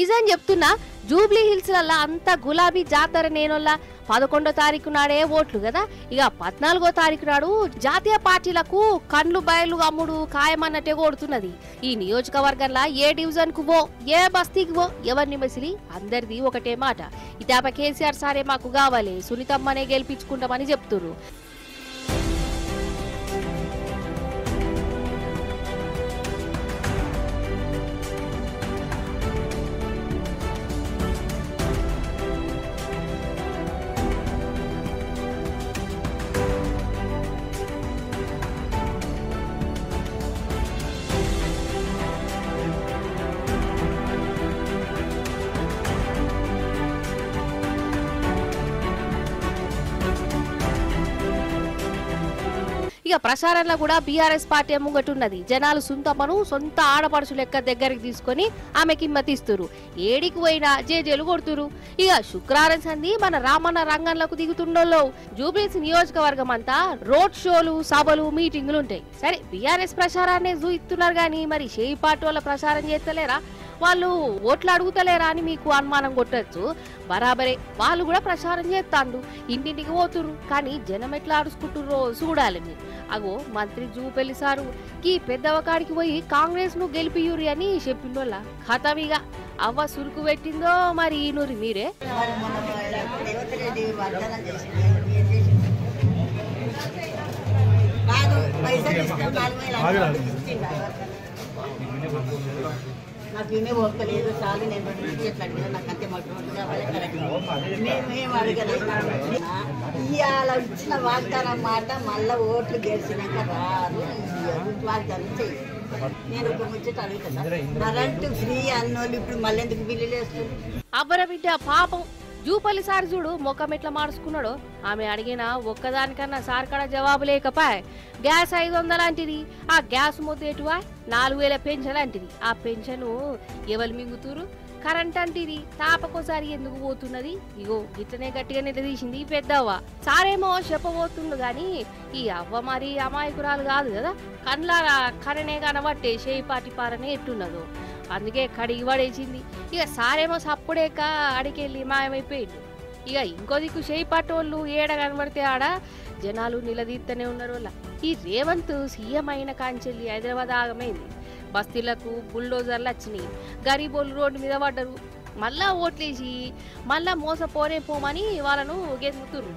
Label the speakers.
Speaker 1: నిజం చెప్తున్నా, Jubilee hills లల్లా అంతా గులాబీ జాతర నేనొల్లా 11వ తారీఖు నాడే ఓట్లు కదా. ఇక 14వ తారీఖు నాడు జాతీయ పార్టీలకు కండ్లు బయలు అమ్ముడు ఖాయమన్నట్టే కొడుతున్నది. ఈ నియోజకవర్గంలో ఏ డివిజన్ కు పో, ఏ బస్తీకి పో, ఎవరిని మెసిలి అందరిది ఒకటే మాట, ఇటాప కేసీఆర్ సారే మాకు కావాలి, సునీతమ్మనే గెలిపించుకుంటామని చెప్తున్నారు. ఇక ప్రచారంలో కూడా బీఆర్ఎస్ పార్టీ ముంగటున్నది. జనాలు సుంతమ్మను సొంత ఆడపడుచు లెక్క దగ్గరికి తీసుకొని ఆమెకి మతిస్తురు. ఏడికి పోయినా జేజేలు కొడుతురు. ఇక శుక్రవారం సంది మన రామన్న రంగంలోకి దిగుతుండో జూబ్లీస్ నియోజకవర్గం అంతా రోడ్ షోలు, సభలు, మీటింగులు ఉంటాయి. సరే బీఆర్ఎస్ ప్రచారాన్ని చూస్తున్నారు గానీ మరి షేయి పార్టీ వాళ్ళ ప్రచారం చేస్తలేరా, వాళ్ళు ఓట్లు అడుగుతలేరా అని మీకు అనుమానం కొట్టచ్చు. బరాబరే, వాళ్ళు కూడా ప్రచారం చేస్తాండు, ఇంటింటికి పోతురు. కానీ జనం ఎట్లా అడుచుకుంటుర్రో చూడాలి మీరు. అగో మంత్రి జూపల్లి సారు ఈ పెద్దవకాడికి పోయి కాంగ్రెస్ ను గెలిపియూరి అని చెప్పిండోళ్ళ ఖతమిగా అవ్వ సురుకు పెట్టిందో మరి ఈనూరి మీరే.
Speaker 2: నాకు వినే ఓర్పలేదు, చాలు నేను అడిగినా నాకు అంతే మేమేం అడగలేదు. ఇవాళ ఇచ్చిన వాగ్దానం మాట మళ్ళీ ఓట్లు గెలిచినాక రాదు, వాగ్దానం చెయ్యి. నేను ఒక ముచ్చట అడుగుతాను, కరెంటు ఫ్రీ అన్నోళ్ళు ఇప్పుడు మళ్ళీ ఎందుకు బిల్లులు వేస్తుంది?
Speaker 1: అబ్బర బిడ్డ పాపం జూపల్లి సార్ చూడు ముఖం ఎట్లా మార్చుకున్నాడో. ఆమె అడిగిన ఒక్కదానికన్నా సార్ కాడ జవాబు లేకపాయ్. గ్యాస్ 500 అంటిది, ఆ గ్యాస్ మొద్దేటువా 4000 పెన్షన్ అంటిది. ఆ పెన్షన్ ఎవరు మింగుతురు? కరెంట్ అంటిది తాపకోసారి ఎందుకు పోతున్నది? ఇగో గిట్లనే గట్టిగానే తీసింది పెద్దవ్వ. సారేమో చెప్పబోతుండు గాని ఈ అవ్వ మరి అమాయకురాలు కాదు కదా. కండ్లారా కరనే కనబట్టే షేయి పాటి పారనే ఎట్టున్నదో, అందుకే కడిగి పడేసింది. ఇక సారేమో సప్పుడేక అడికెళ్ళి మాయమైపోయిండు. ఇక ఇంకో దిక్కు షేయి పాటోళ్ళు ఏడ కనబడితే ఆడ జనాలు నిలదీస్తూనే ఉన్నారు. వాళ్ళ ఈ రేవంత్ సీఎం అయిన కాంచెల్లి హైదరాబాద్ ఆగమైంది. బస్తీలకు బుల్డోజర్లు వచ్చినాయి, గరీబోళ్ళు రోడ్డు మీద పడ్డరు. మళ్ళా ఓట్లేసి మళ్ళా మోసపోనే పోమని వాళ్ళను గెలుపుతుర్రు.